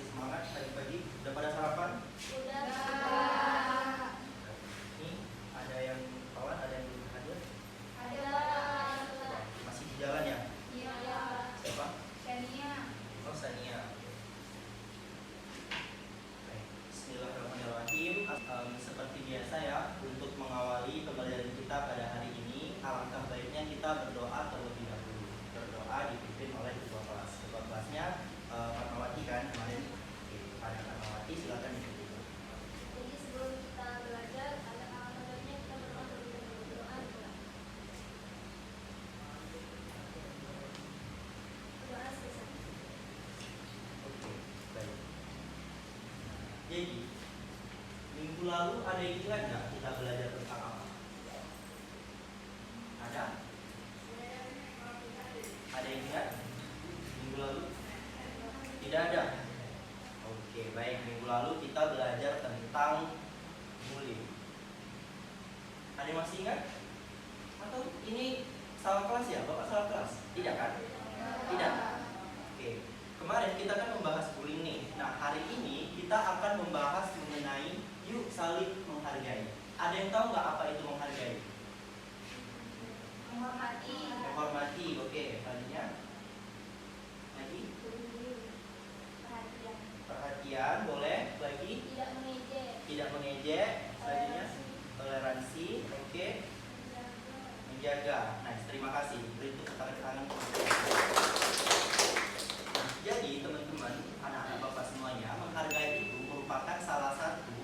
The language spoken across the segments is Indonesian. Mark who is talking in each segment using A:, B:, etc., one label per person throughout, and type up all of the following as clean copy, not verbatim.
A: masih semangat pagi-pagi? Udah pada sarapan?
B: Udah.
A: Ini ada yang kawan, ada yang belum hadir?
B: Ada.
A: Masih di jalan ya?
B: Iya.
A: Siapa?
B: Shania.
A: Oh, Sania. Baik. Bismillahirrahmanirrahim. Seperti biasa ya, untuk mengawali pembelajaran kita pada hari ini, alangkah baiknya kita berdoa terlebih dahulu. Berdoa dipimpin oleh ketua kelas. Ketua kelasnya Fatmawati kan kemarin. Oke, pada Fatmawati silakan dipimpin.
B: Jadi sebelum kita belajar, ada alangkah baiknya kita berdoa terlebih dahulu. Berdoa selesai.
A: Oke, baik. Jadi minggu lalu ada yang ingat nggak kita belajar tentang apa? Ada? Ada yang ingat? Minggu lalu? Tidak ada? Oke, baik. Minggu lalu kita belajar tentang mulim. Ada yang masih ingat? Atau ini salah kelas ya? Bapak salah kelas? Tidak kan? Tidak? Oke. Kemarin kita kan membahas bullying nih. Nah, hari ini kita akan membahas mengenai yuk saling menghargai. Ada yang tahu nggak apa itu menghargai?
B: Menghormati.
A: Menghormati, oke. Tadinya lagi
B: Perhatian.
A: perhatian, boleh. Lagi
B: Tidak mengejek.
A: tidak mengejek. Selanjutnya toleransi, oke. Menjaga. Nah, terima kasih. Beri tepuk tangan. Nah, jadi teman-teman, anak-anak bapak semuanya, menghargai itu merupakan salah satu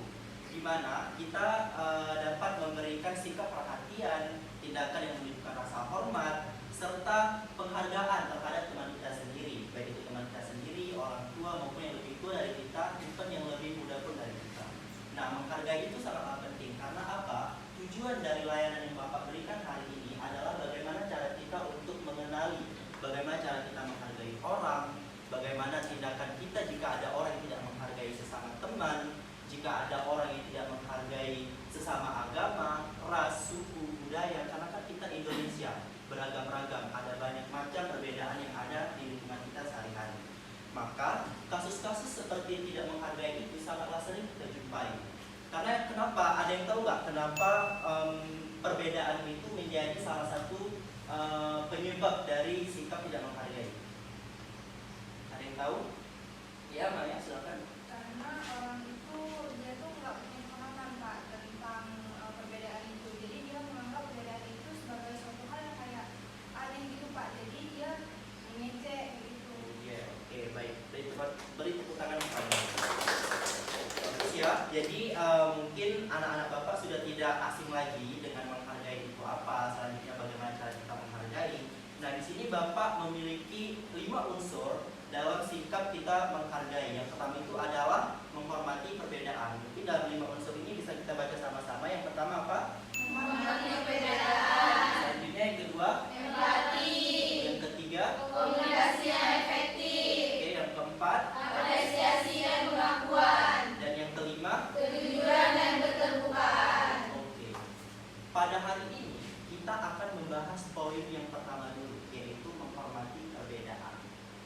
A: di mana kita dapat memberikan sikap perhatian, tindakan yang menunjukkan rasa hormat, serta penghargaan terhadap teman kita sendiri, baik itu teman kita sendiri, orang tua maupun yang lebih tua dari kita, bukan yang lebih muda pun dari kita. Nah, menghargai itu sangat penting karena apa? Tujuan dari layanan yang Bapak berikan hari ini adalah bagaimana cara kita untuk mengenali, bagaimana cara kita menghargai orang, bagaimana tindakan kita jika ada orang yang tidak menghargai sesama teman, jika ada orang yang tidak menghargai sesama agama, ras, suku, budaya, karena kan kita Indonesia beragam-ragam, ada banyak macam perbedaan yang ada di lingkungan kita sehari-hari. Maka kasus-kasus seperti tidak menghargai itu sangatlah sering kita jumpai. Karena kenapa? Ada yang tahu nggak kenapa perbedaan itu menjadi salah satu penyebab dari sikap tidak menghargai? Ada yang tahu? Ya, Maya, silakan.
C: Karena orang itu dia tuh nggak punya pemahaman Pak tentang perbedaan itu, jadi dia menganggap perbedaan itu sebagai suatu hal yang kayak aneh gitu Pak, jadi dia mengejek gitu.
A: Iya, oke, baik. Beri tepuk tangan kepada. Bagus ya. Jadi mungkin anak-anak bapak sudah tidak asing lagi dengan menghargai itu apa. Selanjutnya bagaimana cara kita menghargai. Nah, di sini bapak memiliki 5 unsur dalam sikap kita menghargai. Yang pertama itu adalah menghormati perbedaan. Mungkin dalam 5 unsur ini bisa kita baca sama-sama. Yang pertama apa?
B: Menghormati perbedaan.
A: Selanjutnya yang kedua,
B: Empati.
A: yang ketiga,
B: Komunikasi yang efektif.
A: oke, yang keempat,
B: Apresiasi dan pengakuan.
A: dan yang kelima.
B: Kejujuran dan keterbukaan.
A: Oke. Pada hari ini kita akan membahas poin yang pertama dulu, yaitu menghormati perbedaan.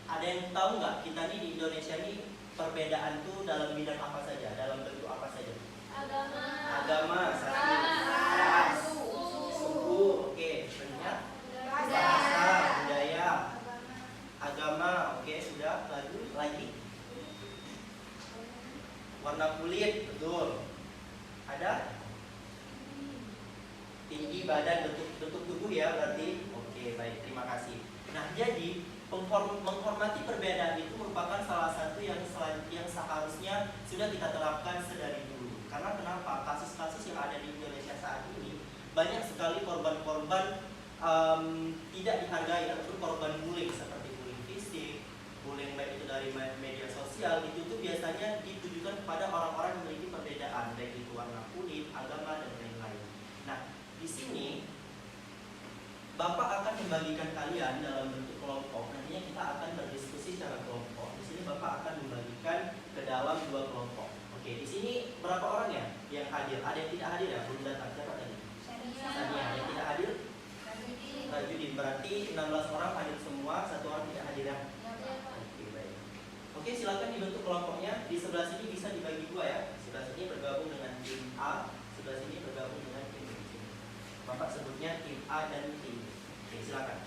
A: Ada yang tahu nggak kita nih di Indonesia nih perbedaan tuh dalam bidang apa saja, dalam bentuk apa saja?
B: Agama.
A: Agama, satu.
B: Ras.
A: Suku, oke. Selanjutnya
B: Bahasa.
A: bahasa, budaya, agama, oke, sudah. Lagi. Warna kulit, betul. Ada? Tinggi badan, bentuk tubuh ya berarti. Oke, baik, terima kasih. Nah, jadi menghormati perbedaan itu merupakan salah satu yang seharusnya sudah kita terapkan sedari dulu. Karena kenapa? Kasus-kasus yang ada di Indonesia saat ini banyak sekali korban-korban tidak dihargai ataupun korban bullying seperti bullying fisik, bullying baik itu dari media sosial, itu tuh biasanya ditujukan kepada orang-orang yang memiliki perbedaan, baik itu warna kulit, agama, dan lain-lain. Nah, di sini Bapak akan membagikan kalian dalam bentuk kelompok. Nantinya kita akan berdiskusi secara kelompok. Di sini Bapak akan membagikan ke dalam 2 kelompok. Oke, di sini berapa orang ya yang hadir? Ada yang tidak hadir ya? Belum datang. Siapa tadi? Sania. Yang tidak hadir? Rajudin. Berarti 16 orang hadir semua, 1 orang tidak hadir ya? Oke, baik. Oke, silakan dibentuk kelompoknya. Di sebelah sini bisa dibagi dua ya. Sebelah sini bergabung dengan tim A, sebelah sini bergabung dengan tim B. Bapak sebutnya tim A dan tim B. Oke, silakan.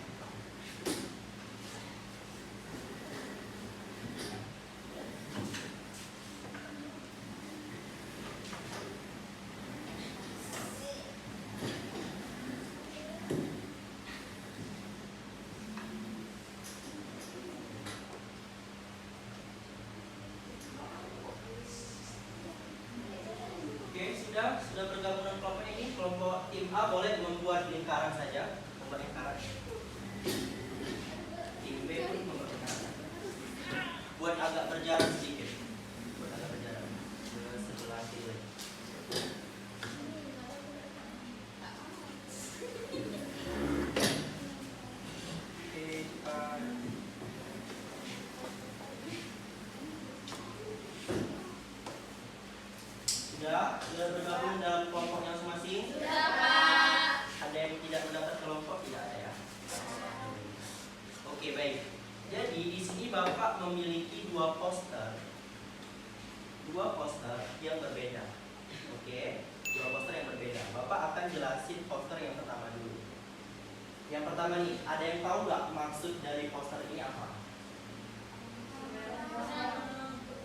A: Oke, sudah bergabung dengan kelompok ini. Kelompok tim A boleh membuat lingkaran saja, membuat lingkaran. Tim B pun membuat lingkaran. Buat agak berjarak sedikit. Buat agak berjarak ke sebelah kiri. Oke, cepat. Sudah bergabung dalam kelompoknya masing-masing?
B: Sudah, Pak.
A: Ada yang tidak mendapat kelompok? Tidak ada ya? Oke, baik. Jadi di sini Bapak memiliki dua poster yang berbeda. Oke, dua poster yang berbeda. Bapak akan jelasin poster yang pertama dulu. Yang pertama nih, ada yang tahu nggak maksud dari poster ini apa?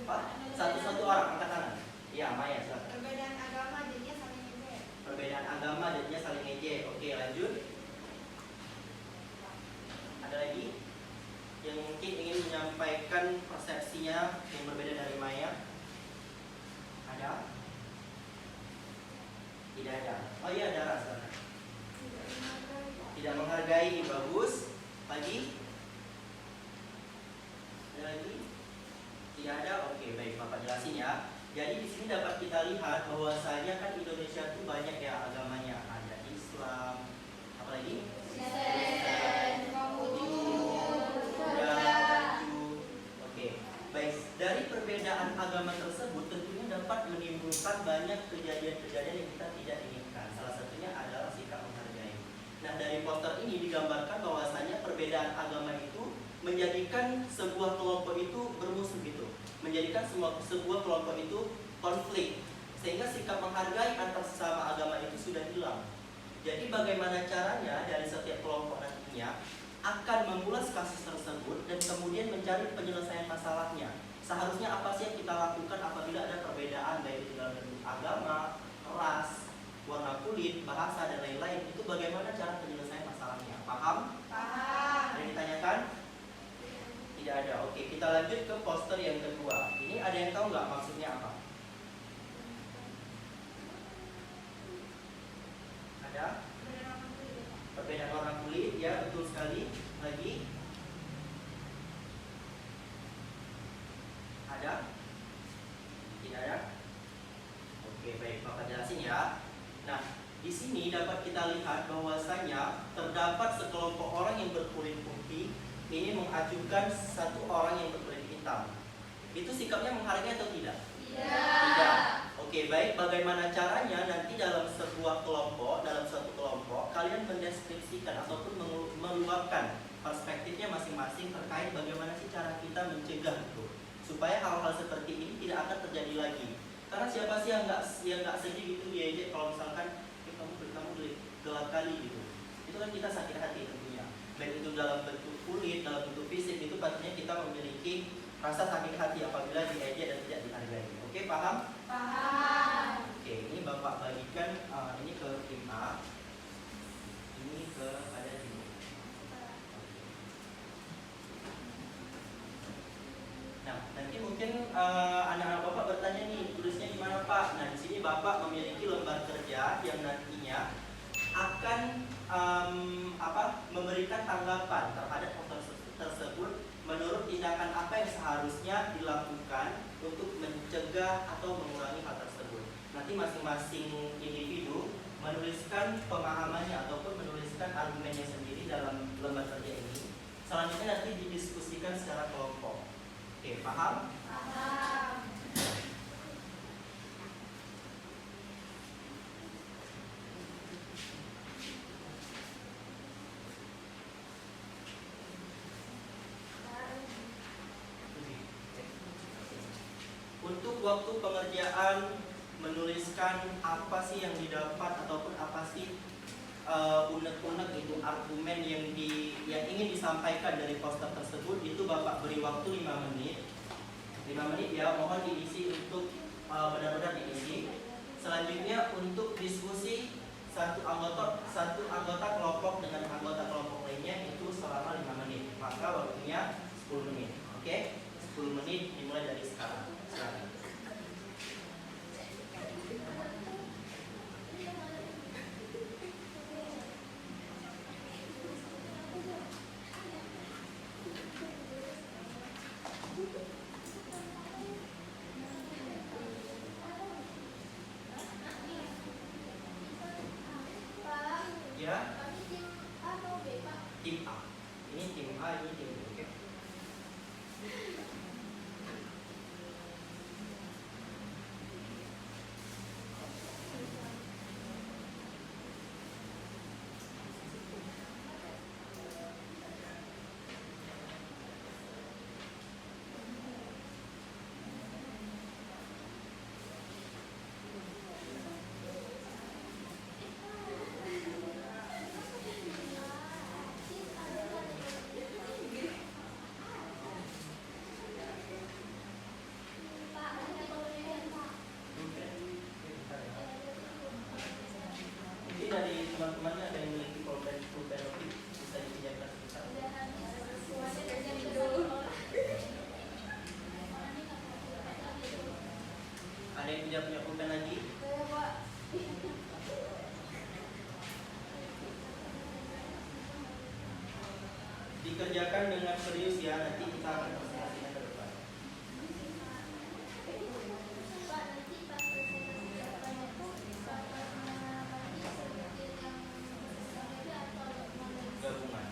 A: Pak, satu-satu orang angkat tangan. Iya, Maya, silakan.
C: Perbedaan agama jadinya saling ngejek.
A: Perbedaan agama jadinya saling ngejek. Oke, lanjut. Ada lagi yang mungkin ingin menyampaikan persepsinya yang berbeda dari Maya? Ada? Tidak ada. Oh iya, ada rasa. Tidak menghargai. Bagus. Lagi? Ada lagi? Tidak ada. Oke, baik, Bapak jelasin ya. Jadi di sini dapat kita lihat bahwasanya kan Indonesia itu banyak ya agamanya. Ada Islam, apalagi?
B: Kristen,
A: Buddha, Oke, baik. Dari perbedaan agama tersebut tentunya dapat menimbulkan banyak kejadian-kejadian yang kita tidak inginkan. Salah satunya adalah sikap menghargai. Nah, dari poster ini digambarkan bahwasanya perbedaan agama itu menjadikan sebuah kelompok itu bermusuh gitu. Menjadikan sebuah kelompok itu konflik, sehingga sikap menghargai antar sesama agama itu sudah hilang. Jadi bagaimana caranya dari setiap kelompok nantinya akan mengulas kasus tersebut dan kemudian mencari penyelesaian masalahnya. Seharusnya apa sih yang kita lakukan apabila ada perbedaan baik itu dalam bentuk agama, ras, warna kulit, bahasa dan lain-lain. Itu bagaimana cara penyelesaian masalahnya? Paham?
C: Paham.
A: Ada yang ditanyakan? Tidak ada. Oke, kita lanjut ke poster yang kedua. Ini ada yang tahu nggak maksudnya apa? Ada? Perbedaan warna kulit, ya betul sekali. Lagi? Ada? Tidak ada? Oke, baik, Bapak jelasin ya. Nah, di sini dapat kita lihat bahwasanya terdapat sekelompok orang yang berkulit putih ini mengajukan satu orang yang berkulit hitam. Itu sikapnya menghargai atau tidak? Tidak. Oke, baik. Bagaimana caranya nanti dalam sebuah kelompok, dalam suatu kelompok, kalian mendeskripsikan ataupun meluapkan perspektifnya masing-masing terkait bagaimana sih cara kita mencegah itu, supaya hal-hal seperti ini tidak akan terjadi lagi. Karena siapa sih yang nggak sedih gitu diejek kalau misalkan kamu gelap kali gitu. Itu kan kita sakit hati tentunya. Baik itu dalam bentuk kulit, dalam bentuk fisik, itu pastinya kita memiliki rasa sakit hati apabila diejek dan tidak dihargai. Oke, paham?
B: Paham.
A: Oke, ini Bapak bagikan ini ke tim A, ini ke pada tim B. Nah, nanti mungkin anak-anak Bapak bertanya nih, tulisnya di mana Pak? Nah, di sini Bapak memiliki lembar kerja yang nantinya akan memberikan tanggapan terhadap poster tersebut menurut tindakan apa yang seharusnya dilakukan untuk mencegah atau mengurangi hal tersebut. Nanti masing-masing individu menuliskan pemahamannya ataupun menuliskan argumennya sendiri dalam lembar kerja ini. Selanjutnya nanti didiskusikan secara kelompok. Oke, paham?
B: Paham.
A: Untuk waktu pengerjaan menuliskan apa sih yang didapat ataupun apa sih unek-unek itu argumen yang ingin disampaikan dari poster tersebut, itu Bapak beri waktu 5 menit. 5 menit ya, mohon diisi untuk benar-benar diisi. Selanjutnya untuk diskusi satu anggota kelompok dengan anggota kelompok lainnya itu selama 5 menit. Maka waktunya 10 menit. Oke? 10 menit dimulai dari sekarang. Silakan. Ya,
B: Kami tim A atau B, Pak?
A: tim A. Ini tim A, ini tim B. Oke.
B: Pak, ada penelitian, Pak.
A: Oke. Mungkin dari teman-temannya ada yang memiliki pulpen lebih, bisa dipinjamkan kita.
B: Udah habis semuanya kerja dulu.
A: Ada yang tidak punya pulpen lagi?
B: Saya, Pak.
A: Dikerjakan dengan serius ya, nanti kita akan presentasinya ke depan.
B: Pak, nanti pas presentasi depannya tuh Bapaknya nanti sebutin yang berbeda atau mana?
A: Gabungan.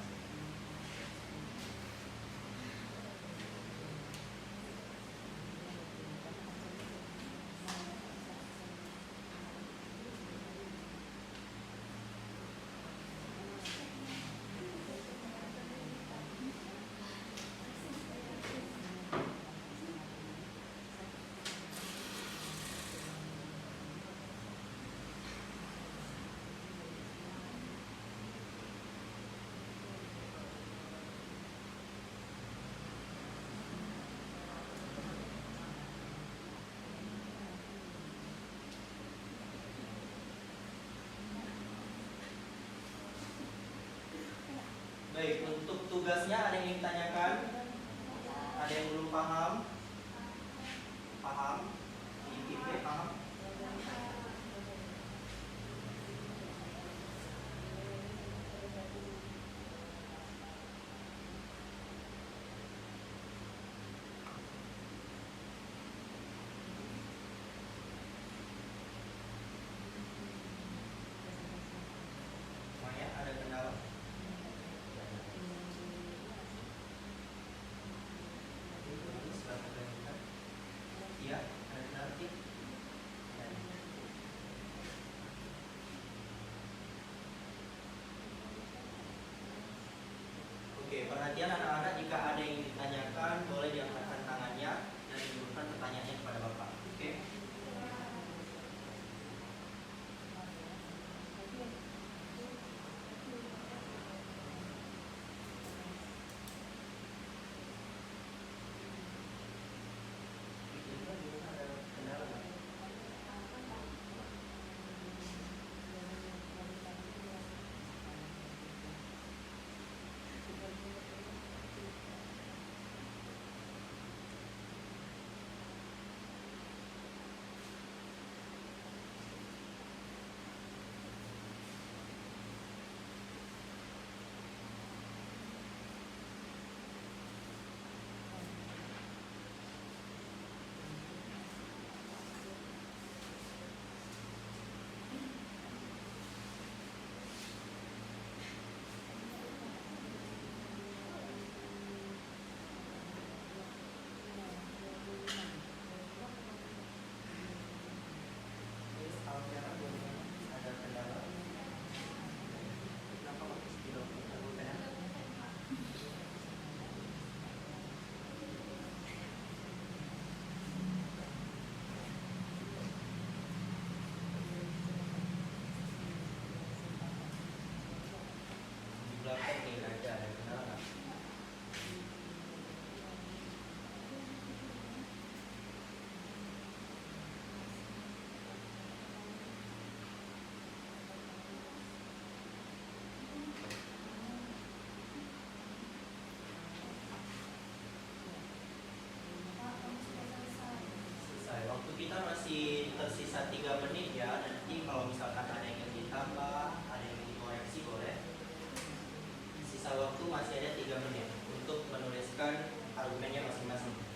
A: Baik, untuk tugasnya ada yang ingin ditanyakan? Ada yang belum paham? Paham? IPP paham? Maya, ada kendala? Silakan dilanjutkan. Iya, ada kendala Ki? Oke, perhatian anak-anak, jika ada yang ditanyakan boleh diangkatkan tangannya dan diturunkan pertanyaannya kepada Bapak. Oke? Ada kendala nggak? kita masih tersisa 3 menit ya. Nanti kalau misalkan ada yang ingin ditambah, ada yang ingin dikoreksi boleh. Sisa waktu masih ada 3 menit untuk menuliskan argumennya masing-masing.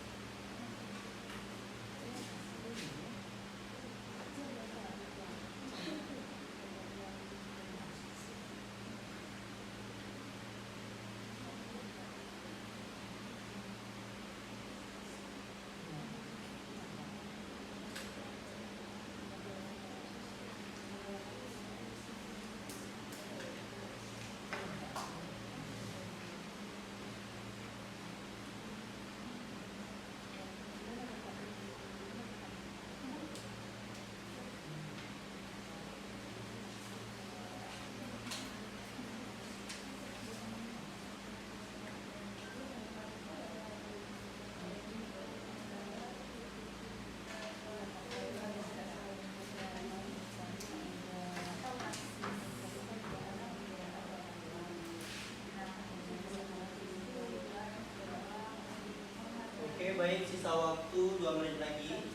A: Oke, baik, sisa waktu 2 menit lagi.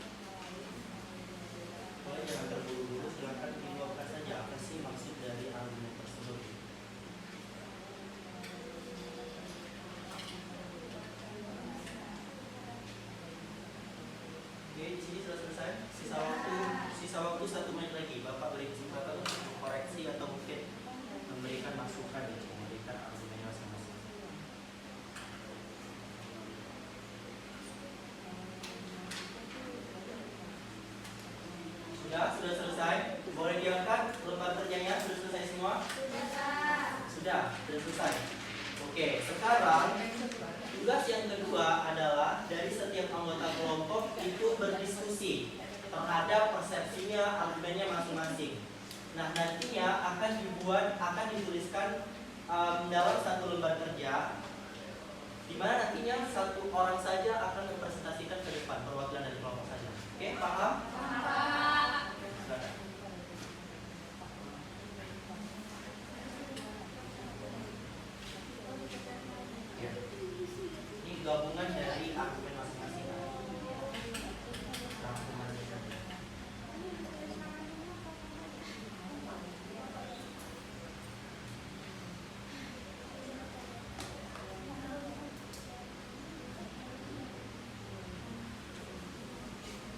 A: Boleh jangan terburu-buru, silakan dijawabkan saja apa sih maksud dari argumen tersebut. Oke, di sini sudah selesai. Sisa waktu 1 menit lagi. Bapak beri kesempatan untuk mengkoreksi atau mungkin memberikan masukan ya, memberikan argumennya masing-masing. Sudah selesai. Boleh diangkat lembar kerjanya. Sudah selesai semua? Sudah selesai. Oke, sekarang tugas yang kedua adalah dari setiap anggota kelompok itu berdiskusi terhadap persepsinya, argumennya masing-masing. Nah, nantinya akan dituliskan dalam satu lembar kerja, di mana nantinya satu orang saja akan mempresentasikan ke depan, perwakilan dari kelompok saja. Oke, paham? Silakan. Ya. Ini gabungan dari argumen masing-masing. Rangkumannya saja.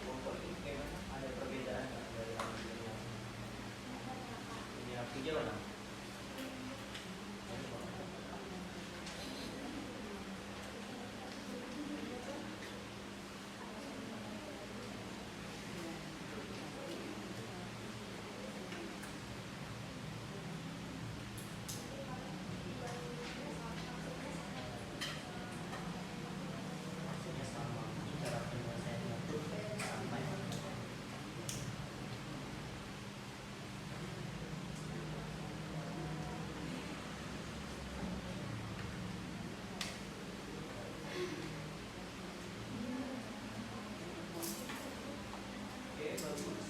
A: Pokok ini bagaimana? Ada perbedaan nggak dari argumennya? Ini aku jawab. Maksudnya sama, ini cara penyelesaiannya tuh sampai. Oke, bagus.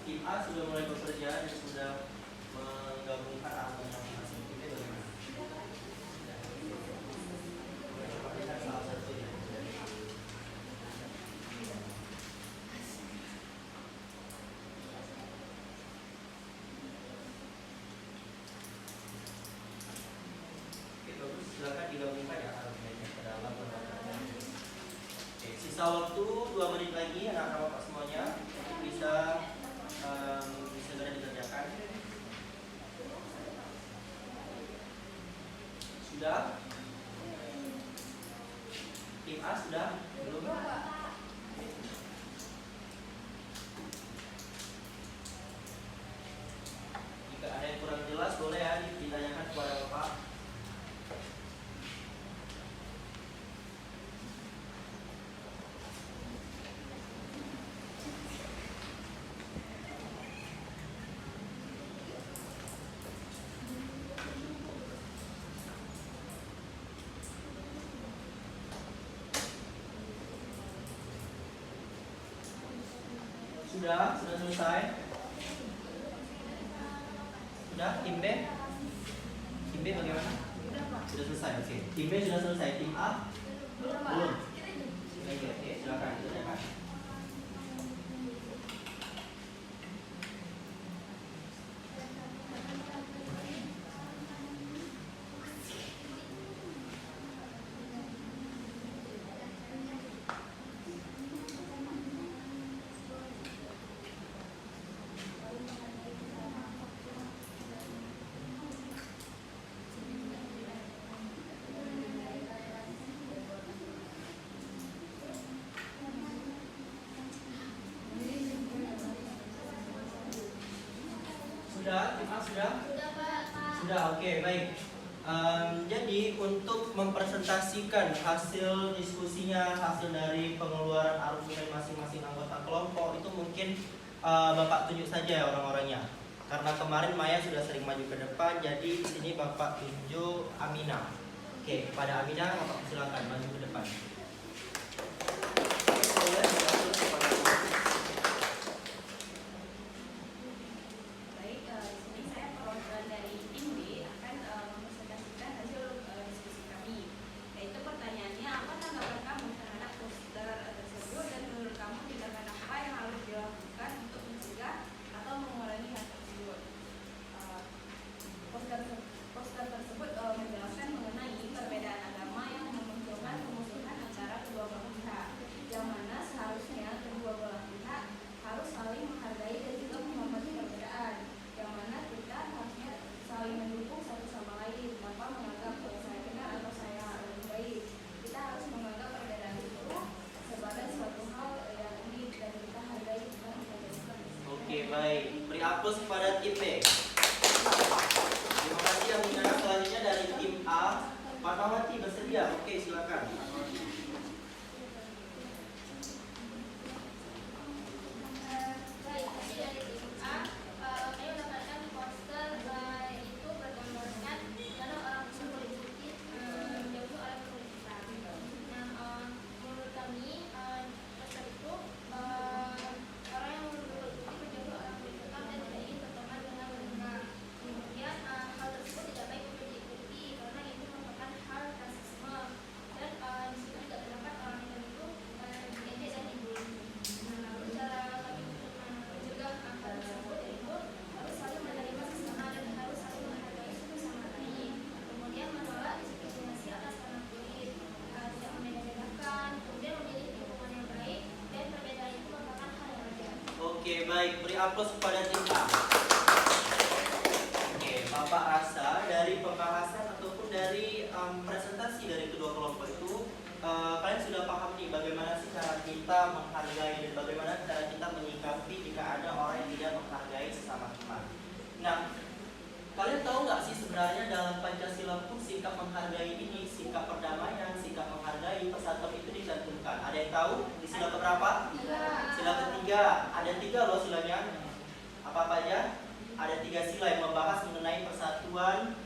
A: Tim A sudah mulai bekerja dan sudah menggabungkan argumen masing-masing. Timnya bagaimana? Boleh coba lihat salah satunya. Oke, bagus. Silakan digabungkan ya argumennya ke dalam lembar kerja. Oke, sisa waktu 2 menit lagi anak-anak bapak semuanya bisa segera dikerjakan. Sudah? Tim A sudah? Belum? Jika ada yang kurang jelas boleh ya ditanyakan kepada bapak. Sudah selesai. Sudah, tim B? Tim B bagaimana? Sudah selesai, oke. Tim B sudah selesai, tim A? Belum. Oke, silakan ditanyakan. Sudah?
B: Sudah Pak.
A: Sudah, oke, baik. Jadi untuk mempresentasikan hasil diskusinya, hasil dari pengeluaran argumen masing-masing anggota kelompok itu mungkin Bapak tunjuk saja orang-orangnya. Karena kemarin Maya sudah sering maju ke depan, jadi di sini Bapak tunjuk Amina. Oke, kepada Amina Bapak silakan maju ke depan.
D: Baik, di sini saya perwakilan dari tim B akan mempresentasikan hasil diskusi kami. Yaitu pertanyaannya, apa tanggapan kamu terhadap poster tersebut dan menurut kamu tindakan apa yang harus dilakukan untuk mencegah atau mengurangi hal tersebut? Poster tersebut menjelaskan mengenai perbedaan agama yang memunculkan kemusuhan antara kedua belah pihak, yang mana seharusnya kedua belah pihak harus saling menghargai dan juga menghormati perbedaan, yang mana kita harusnya saling mendukung satu sama lain tanpa menganggap saya benar atau saya lebih baik. Kita harus menganggap perbedaan itu sebagai suatu hal yang unik dan kita hargai dan menghargai.
A: Oke, baik. Beri aplaus kepada tim B. Terima kasih Amina. Selanjutnya dari tim A, Fatmawati bersedia. Oke, silakan.
B: Baik, hasil dari tim A, kami mendapatkan poster itu bergambarkan karena orang tersebut politik menjauhi orang politik. Nah, menurut kami poster itu orang yang berpolitik menjauhi orang politik dan tidak ingin berteman dengan mereka. Kemudian hal tersebut tidak baik untuk diikuti karena itu merupakan hal rasisme dan di situ tidak terdapat orang yang itu diejek dan dibully. Nah, lalu cara kami untuk mencegah hal tersebut yaitu harus saling menerima sesama dan harus saling menghargai satu sama lain. Kemudian menolak diskriminasi atas warna kulit, tidak membeda-bedakan, kemudian memilih lingkungan yang baik dan perbedaan itu merupakan hal yang wajar.
A: Oke, baik. Beri aplaus kepada tim A. Oke, Bapak rasa dari pembahasan ataupun dari presentasi dari kedua kelompok itu kalian sudah paham nih bagaimana sih cara kita menghargai dan bagaimana cara kita menyikapi jika ada orang yang tidak menghargai sesama teman. Nah, kalian tahu nggak sih sebenarnya dalam Pancasila pun sikap menghargai ini, sikap perdamaian, sikap menghargai persatuan itu dicantumkan. Ada yang tahu di sila keberapa? Sila ketiga. Ada 3 loh silanya. Apa aja? Ada 3 sila yang membahas mengenai persatuan,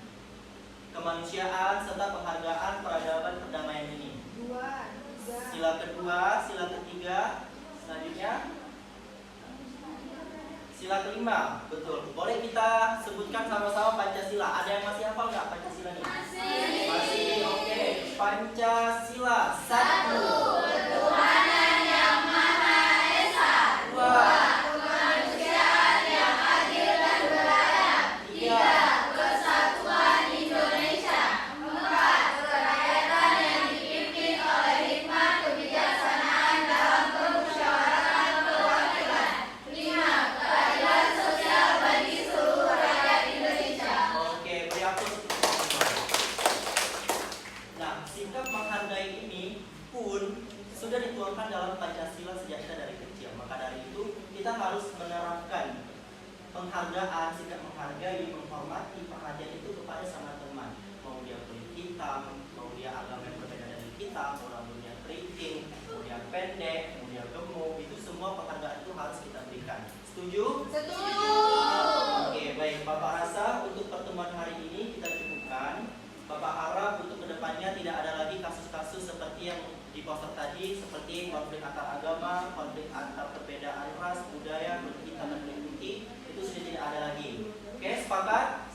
A: kemanusiaan, serta penghargaan peradaban perdamaian ini. Sila kedua, sila ketiga, selanjutnya sila kelima, betul. Boleh kita sebutkan sama-sama Pancasila. Ada yang masih hafal nggak Pancasila ini? Masih, oke. Pancasila 1.
B: Ketuhanan yang Maha Esa.
A: 2.
B: Kemanusiaan yang adil dan beradab.
A: 3.
B: Kesatuan Indonesia. 4. Kerakyatan yang dipimpin oleh hikmah kebijaksanaan dalam permusyawaratan perwakilan. 5. Keadilan sosial bagi seluruh rakyat Indonesia.
A: Oke, beri aplaus. Nah, sikap menghargai ini pun sudah dituangkan dalam Pancasila sejak kita dari kecil. Maka dari itu kita harus menerapkan penghargaan, sikap menghargai, menghormati, perhatian itu kepada sama teman. Mau dia kulit hitam, mau dia agama yang berbeda dari kita, mau rambutnya keriting, mau dia pendek, mau dia gemuk, itu semua penghargaan itu harus kita berikan. Setuju?
B: Setuju.
A: Oke, baik. Bapak rasa untuk pertemuan hari ini kita cukupkan. Bapak harap untuk kedepannya tidak ada lagi kasus-kasus seperti yang di poster tadi, seperti konflik antar agama, konflik antar perbedaan ras, budaya, kulit hitam dan kulit putih, itu sudah tidak ada lagi. Oke, sepakat?